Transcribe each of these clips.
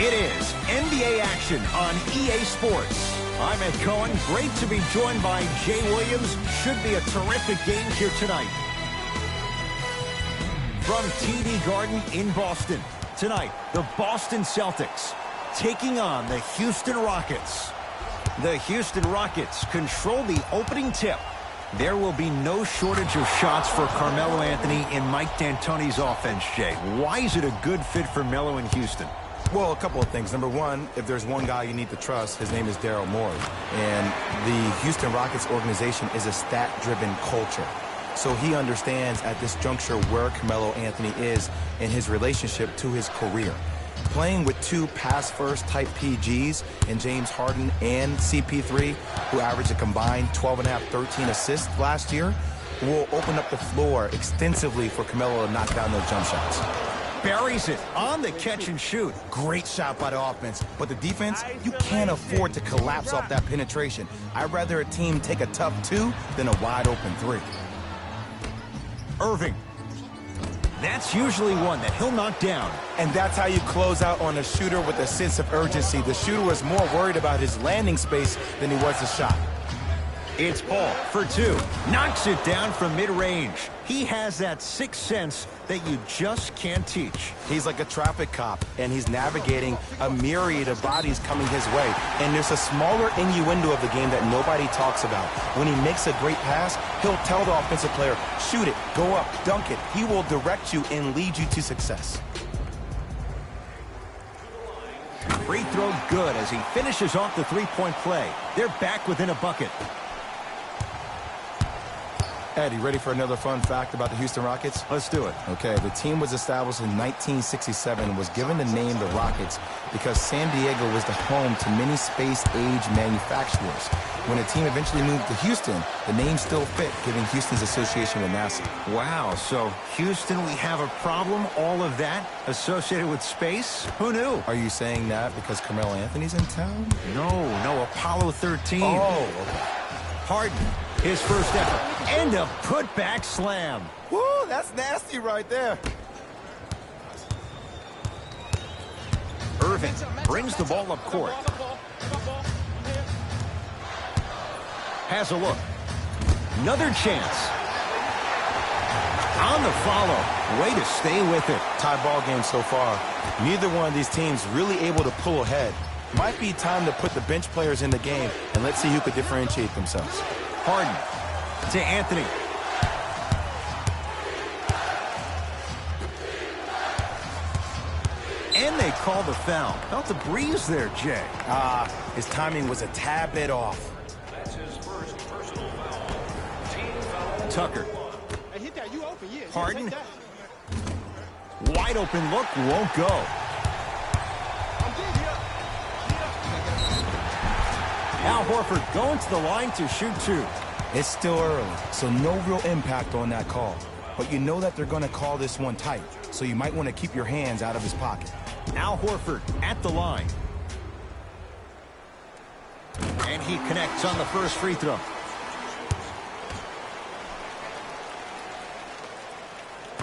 It is NBA action on EA Sports. I'm Ed Cohen. Great to be joined by Jay Williams. Should be a terrific game here tonight. From TD Garden in Boston, tonight, the Boston Celtics taking on the Houston Rockets. The Houston Rockets control the opening tip. There will be no shortage of shots for Carmelo Anthony and Mike D'Antoni's offense, Jay. Why is it a good fit for Melo in Houston? Well, a couple of things. Number one, if there's one guy you need to trust, his name is Daryl Morey. And the Houston Rockets organization is a stat-driven culture. So he understands at this juncture where Carmelo Anthony is in his relationship to his career. Playing with two pass-first type PGs in James Harden and CP3, who averaged a combined 12.5, 13 assists last year, will open up the floor extensively for Carmelo to knock down those jump shots. Buries it on the catch and shoot. Great shot by the offense, but the defense, you can't afford to collapse off that penetration. I'd rather a team take a tough two than a wide open three. Irving. That's usually one that he'll knock down. And that's how you close out on a shooter with a sense of urgency. The shooter was more worried about his landing space than he was the shot. It's Paul for two. Knocks it down from mid-range. He has that sixth sense that you just can't teach. He's like a traffic cop, and he's navigating a myriad of bodies coming his way. And there's a smaller innuendo of the game that nobody talks about. When he makes a great pass, he'll tell the offensive player, shoot it, go up, dunk it. He will direct you and lead you to success. Free throw good as he finishes off the three-point play. They're back within a bucket. Ed, you ready for another fun fact about the Houston Rockets? Let's do it. Okay, the team was established in 1967 and was given the name the Rockets because San Diego was the home to many space-age manufacturers. When the team eventually moved to Houston, the name still fit, giving Houston's association with NASA. Wow, so Houston, we have a problem, all of that associated with space? Who knew? Are you saying that because Carmelo Anthony's in town? No, Apollo 13. Oh, okay. Harden, his first effort, and a putback slam. Woo, that's nasty right there. Irving brings the ball up court. Has a look. Another chance. On the follow. Way to stay with it. Tie ball game so far. Neither one of these teams really able to pull ahead. Might be time to put the bench players in the game, and let's see who could differentiate themselves. Harden to Anthony. And they call the foul. Felt the breeze there, Jay. His timing was a tad bit off. That's his first personal foul. Team foul. Tucker. Hey, hit that. You open, yeah. Harden. Take that. Wide open look, won't go. I'm good, yeah. Al Horford going to the line to shoot two. It's still early, so no real impact on that call. But you know that they're going to call this one tight, so you might want to keep your hands out of his pocket. Al Horford at the line. And he connects on the first free throw.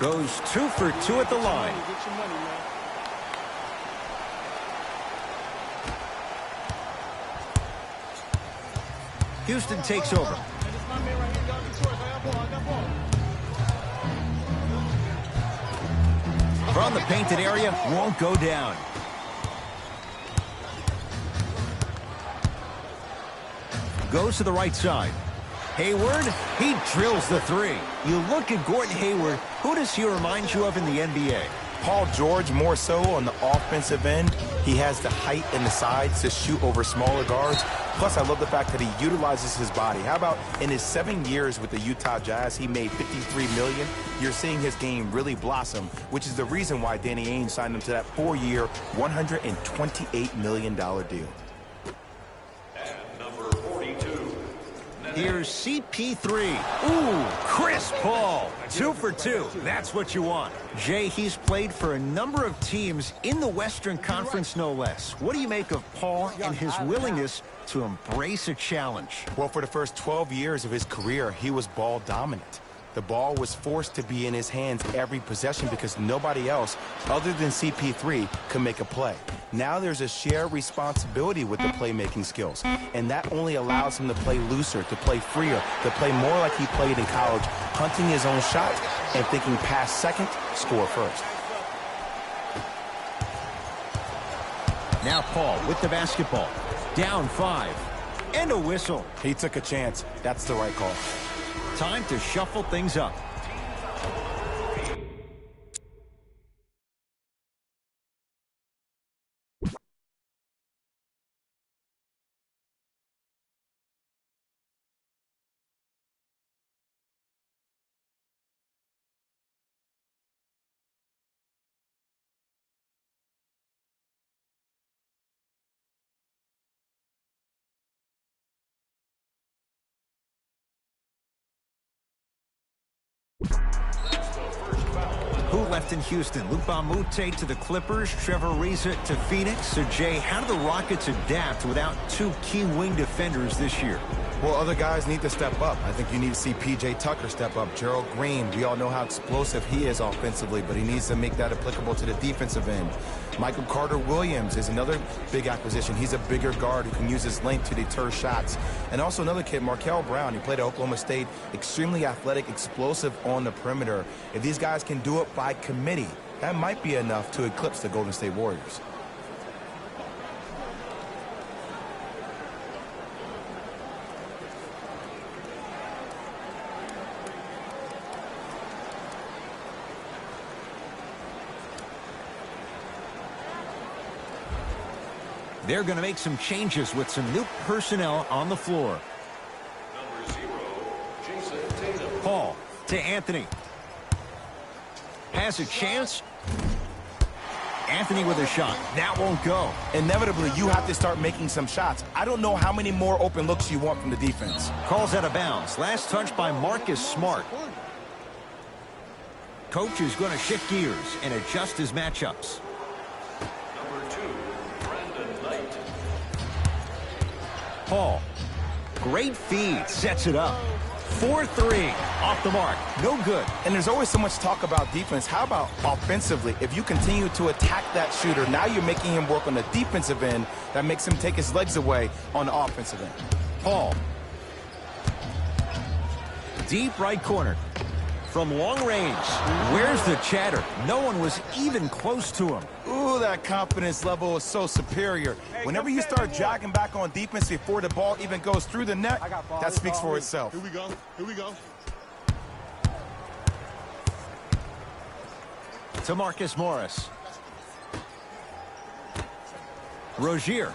Goes 2 for 2 at the line. Get your money, man. Houston takes over. From the painted area, won't go down. Goes to the right side. Hayward, he drills the three. You look at Gordon Hayward, who does he remind you of in the NBA? Paul George more so on the offensive end. He has the height and the size to shoot over smaller guards. Plus, I love the fact that he utilizes his body. How about in his 7 years with the Utah Jazz, he made $53 million. You're seeing his game really blossom, which is the reason why Danny Ainge signed him to that 4-year, $128 million deal. At number 42. Here's CP3. Ooh, Chris Paul. 2 for 2. That's what you want. Jay, he's played for a number of teams in the Western Conference, no less. What do you make of Paul and his willingness to embrace a challenge? Well, for the first 12 years of his career, he was ball dominant. The ball was forced to be in his hands every possession because nobody else, other than CP3, could make a play. Now there's a shared responsibility with the playmaking skills, and that only allows him to play looser, to play freer, to play more like he played in college, hunting his own shot and thinking pass second, score first. Now Paul with the basketball. Down 5. And a whistle. He took a chance. That's the right call. Time to shuffle things up. Who left in Houston? Luka Mute to the Clippers, Trevor Ariza to Phoenix. So, Jay, how do the Rockets adapt without 2 key wing defenders this year? Well, other guys need to step up. I think you need to see P.J. Tucker step up. Gerald Green, we all know how explosive he is offensively, but he needs to make that applicable to the defensive end. Michael Carter-Williams is another big acquisition. He's a bigger guard who can use his length to deter shots. And also another kid, Markel Brown. He played at Oklahoma State, extremely athletic, explosive on the perimeter. If these guys can do it by committee, that might be enough to eclipse the Golden State Warriors. They're going to make some changes with some new personnel on the floor. Number 0, Jason Tatum. Paul to Anthony. Has a chance. Anthony with a shot. That won't go. Inevitably, you have to start making some shots. I don't know how many more open looks you want from the defense. Calls out of bounds. Last touch by Marcus Smart. Coach is going to shift gears and adjust his matchups. Number 2, Brandon Knight. Paul. Great feed. Sets it up. 4-3. Off the mark. No good. And there's always so much talk about defense. How about offensively? If you continue to attack that shooter, now you're making him work on the defensive end. That makes him take his legs away on the offensive end. Paul. Deep right corner. From long range. Where's the chatter? No one was even close to him. Ooh, that confidence level is so superior. Whenever you start jogging back on defense before the ball even goes through the net, that speaks for itself. Here we go. Here we go. To Marcus Morris. Rozier.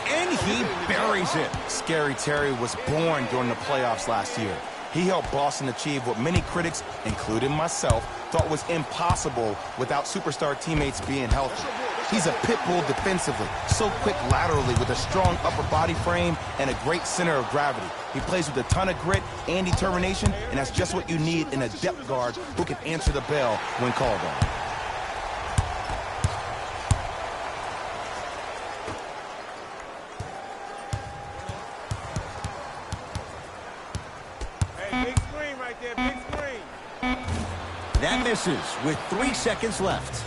And he buries it. Scary Terry was born during the playoffs last year. He helped Boston achieve what many critics, including myself, thought was impossible without superstar teammates being healthy. He's a pit bull defensively, so quick laterally with a strong upper body frame and a great center of gravity. He plays with a ton of grit and determination, and that's just what you need in a depth guard who can answer the bell when called on. That misses with 3 seconds left.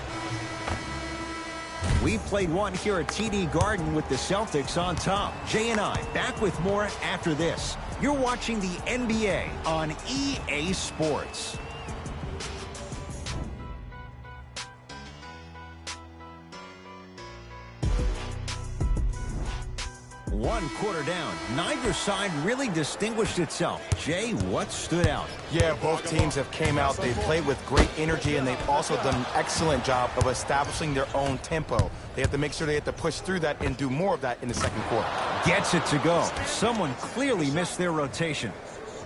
We played one here at TD Garden with the Celtics on top. Jay and I back with more after this. You're watching the NBA on EA Sports. One quarter down. Neither side really distinguished itself. Jay, what stood out? Yeah, both teams have came out. They've played with great energy, and they've also done an excellent job of establishing their own tempo. They have to make sure they have to push through that and do more of that in the second quarter. Gets it to go. Someone clearly missed their rotation.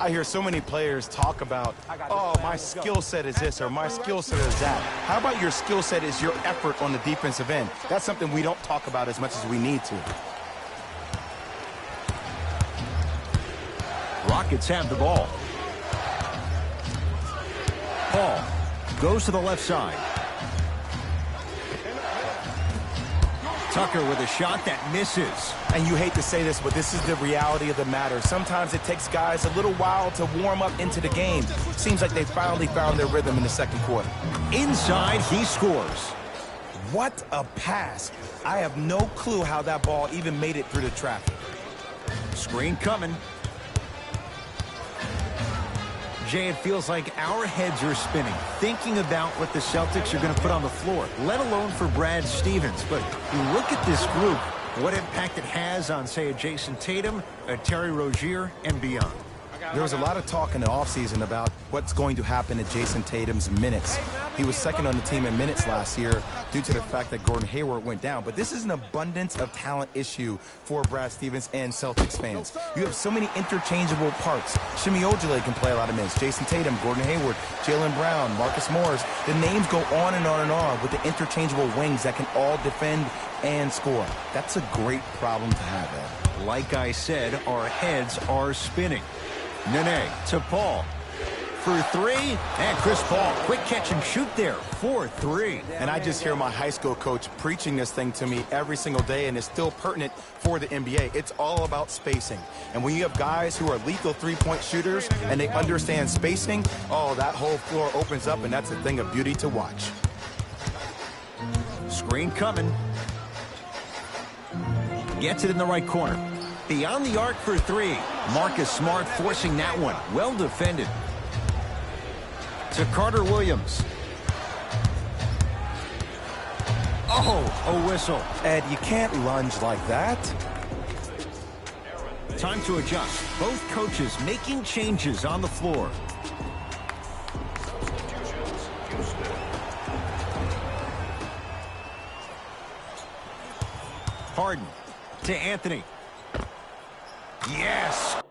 I hear so many players talk about, oh, my skill set is this or my skill set is that. How about your skill set is your effort on the defensive end? That's something we don't talk about as much as we need to. Rockets have the ball. Paul goes to the left side. Tucker with a shot that misses. And you hate to say this, but this is the reality of the matter. Sometimes it takes guys a little while to warm up into the game. Seems like they finally found their rhythm in the second quarter. Inside, he scores. What a pass. I have no clue how that ball even made it through the traffic. Screen coming. Jay, it feels like our heads are spinning, thinking about what the Celtics are going to put on the floor, let alone for Brad Stevens. But you look at this group, what impact it has on, say, a Jason Tatum, a Terry Rozier, and beyond. There was a lot of talk in the offseason about what's going to happen to Jason Tatum's minutes. He was second on the team in minutes last year due to the fact that Gordon Hayward went down. But this is an abundance of talent issue for Brad Stevens and Celtics fans. You have so many interchangeable parts. Shimi Ojale can play a lot of minutes. Jason Tatum, Gordon Hayward, Jaylen Brown, Marcus Morris. The names go on and on and on with the interchangeable wings that can all defend and score. That's a great problem to have, Ed. Like I said, our heads are spinning. Nene to Paul for three, and Chris Paul, quick catch and shoot there for three. And I just hear my high school coach preaching this thing to me every single day, and it's still pertinent for the NBA. It's all about spacing. And when you have guys who are lethal three-point shooters and they understand spacing, oh, that whole floor opens up, and that's a thing of beauty to watch. Screen coming. Gets it in the right corner. Beyond the arc for three. Marcus Smart forcing that one. Well defended. To Carter Williams. Oh, a whistle. Ed, you can't lunge like that. Time to adjust. Both coaches making changes on the floor. Harden to Anthony. Yes.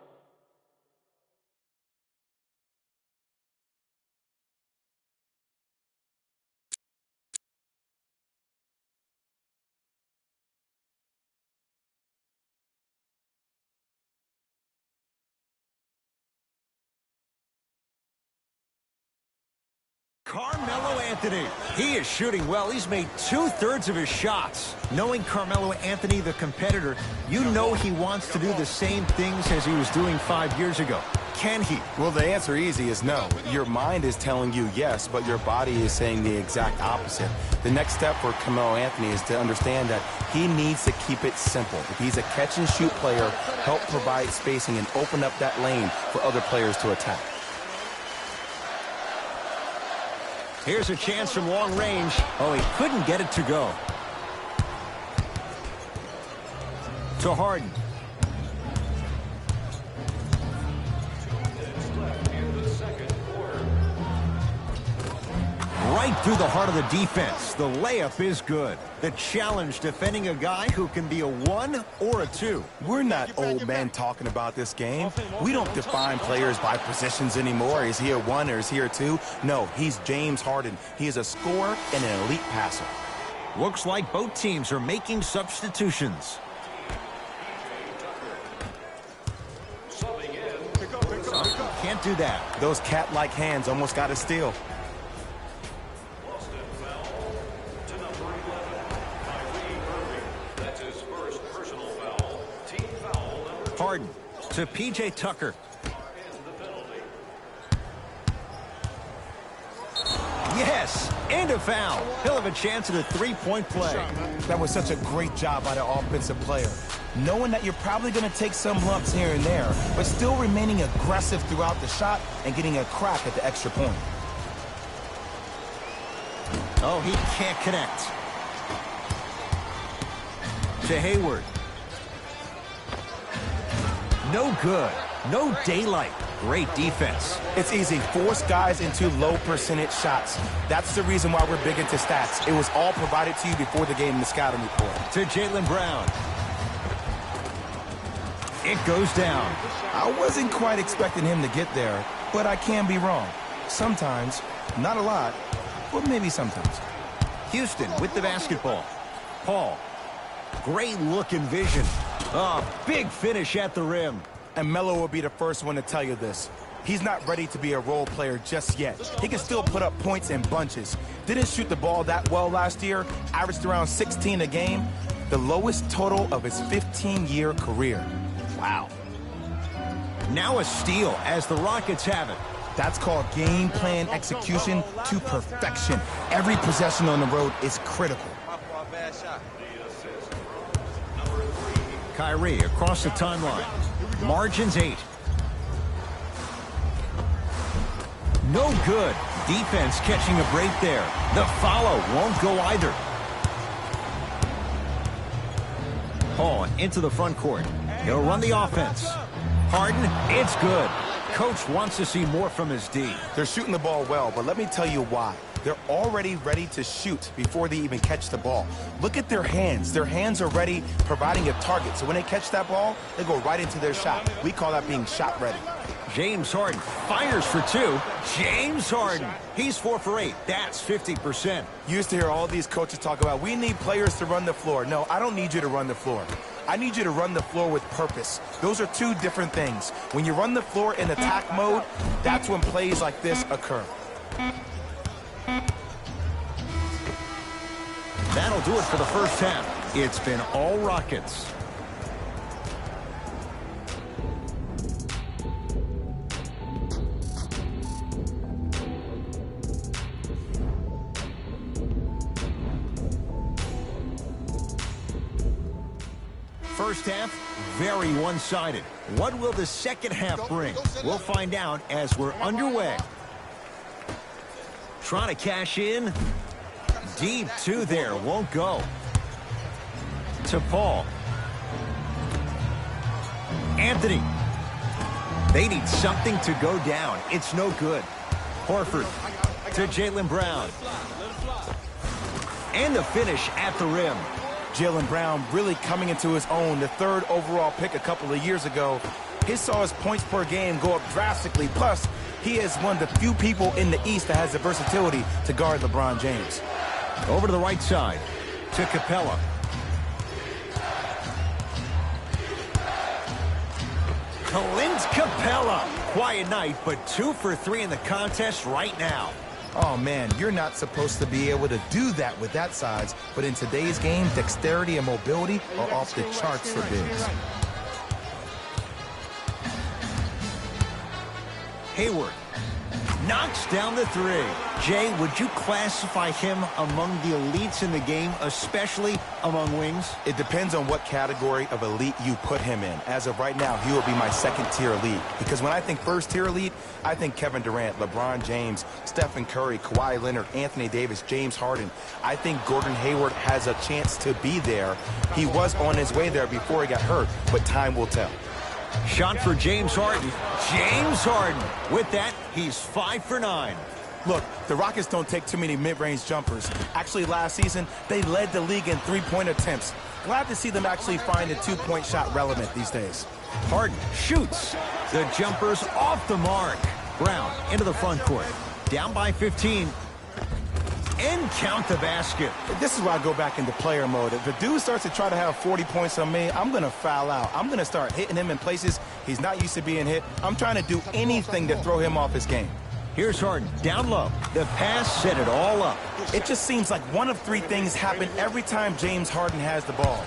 Carmelo Anthony. He is shooting well. He's made 2/3 of his shots. Knowing Carmelo Anthony, the competitor, you know he wants to do the same things as he was doing 5 years ago. Can he? Well, the answer easy is no. Your mind is telling you yes, but your body is saying the exact opposite. The next step for Carmelo Anthony is to understand that he needs to keep it simple. If he's a catch-and-shoot player, help provide spacing and open up that lane for other players to attack. Here's a chance from long range. Oh, he couldn't get it to go. To Harden. Right through the heart of the defense. The layup is good. The challenge defending a guy who can be a 1 or a 2. We're not old men talking about this game. We don't define players by positions anymore. Is he a 1 or is he a 2? No, he's James Harden. He is a scorer and an elite passer. Looks like both teams are making substitutions. Can't do that. Those cat-like hands almost got a steal. Harden to P.J. Tucker. Yes, and a foul. He'll have a chance at a three-point play. That was such a great job by the offensive player. Knowing that you're probably going to take some lumps here and there, but still remaining aggressive throughout the shot and getting a crack at the extra point. Oh, he can't connect. To Hayward. No good. No daylight. Great defense. It's easy. Force guys into low percentage shots. That's the reason why we're big into stats. It was all provided to you before the game in the scouting report. To Jaylen Brown. It goes down. I wasn't quite expecting him to get there, but I can be wrong. Sometimes, not a lot, but maybe sometimes. Houston with the basketball. Paul. Great look and vision. Oh, big finish at the rim. And Melo will be the first one to tell you this. He's not ready to be a role player just yet. He can still put up points in bunches. Didn't shoot the ball that well last year, averaged around 16 a game, the lowest total of his 15-year career. Wow. Now a steal as the Rockets have it. That's called game plan execution to perfection. Every possession on the road is critical. Kyrie across the timeline. Margins 8. No good. Defense catching a break there. The follow won't go either. Paul into the front court. He'll run the offense. Harden, it's good. Coach wants to see more from his D. They're shooting the ball well, but let me tell you why. They're already ready to shoot before they even catch the ball. Look at their hands. Their hands are ready, providing a target. So when they catch that ball, they go right into their shot. We call that being shot ready. James Harden fires for 2. James Harden. He's 4 for 8. That's 50%. You used to hear all these coaches talk about, we need players to run the floor. No, I don't need you to run the floor. I need you to run the floor with purpose. Those are two different things. When you run the floor in attack mode, that's when plays like this occur. That'll do it for the first half. It's been all Rockets. First half, very one-sided. What will the second half bring? We'll find out as we're underway. Trying to cash in. Deep 2 there, won't go. To Paul. Anthony. They need something to go down. It's no good. Horford to Jaylen Brown. And the finish at the rim. Jaylen Brown really coming into his own, the 3rd overall pick a couple of years ago. He saw his points per game go up drastically. Plus, he is one of the few people in the East that has the versatility to guard LeBron James. Over to the right side to Capella. Clint Capella. Quiet night, but 2 for 3 in the contest right now. Oh, man, you're not supposed to be able to do that with that size. But in today's game, dexterity and mobility are off the charts for bigs. Hayward knocks down the 3. Jay, would you classify him among the elites in the game, especially among wings? It depends on what category of elite you put him in. As of right now, he will be my second-tier elite. Because when I think first-tier elite, I think Kevin Durant, LeBron James, Stephen Curry, Kawhi Leonard, Anthony Davis, James Harden. I think Gordon Hayward has a chance to be there. He was on his way there before he got hurt, but time will tell. Shot for James Harden. James Harden. With that, he's 5 for 9. Look, the Rockets don't take too many mid-range jumpers. Actually, last season, they led the league in three-point attempts. Glad to see them actually find the two-point shot relevant these days. Harden shoots. The jumper's off the mark. Brown into the front court. Down by 15. And count the basket. This is why I go back into player mode. If the dude starts to try to have 40 points on me, I'm going to foul out. I'm going to start hitting him in places he's not used to being hit. I'm trying to do anything to throw him off his game. Here's Harden, down low. The pass set it all up. It just seems like one of 3 things happen every time James Harden has the ball.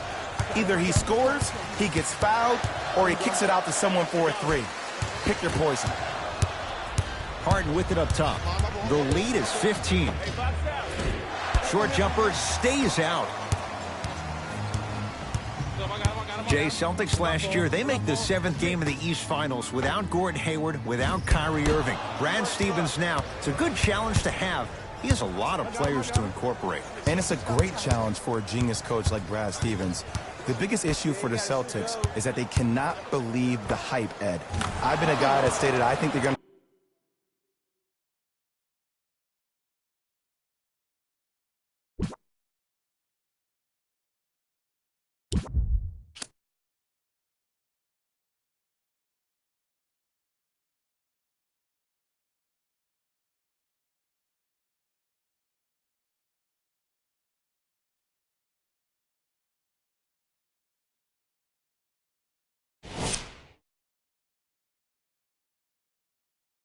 Either he scores, he gets fouled, or he kicks it out to someone for a 3. Pick your poison. Harden with it up top. The lead is 15. Short jumper stays out. Jay, Celtics last year, they make the 7th game of the East Finals without Gordon Hayward, without Kyrie Irving. Brad Stevens now, it's a good challenge to have. He has a lot of players to incorporate. And it's a great challenge for a genius coach like Brad Stevens. The biggest issue for the Celtics is that they cannot believe the hype, Ed. I've been a guy that stated I think they're going to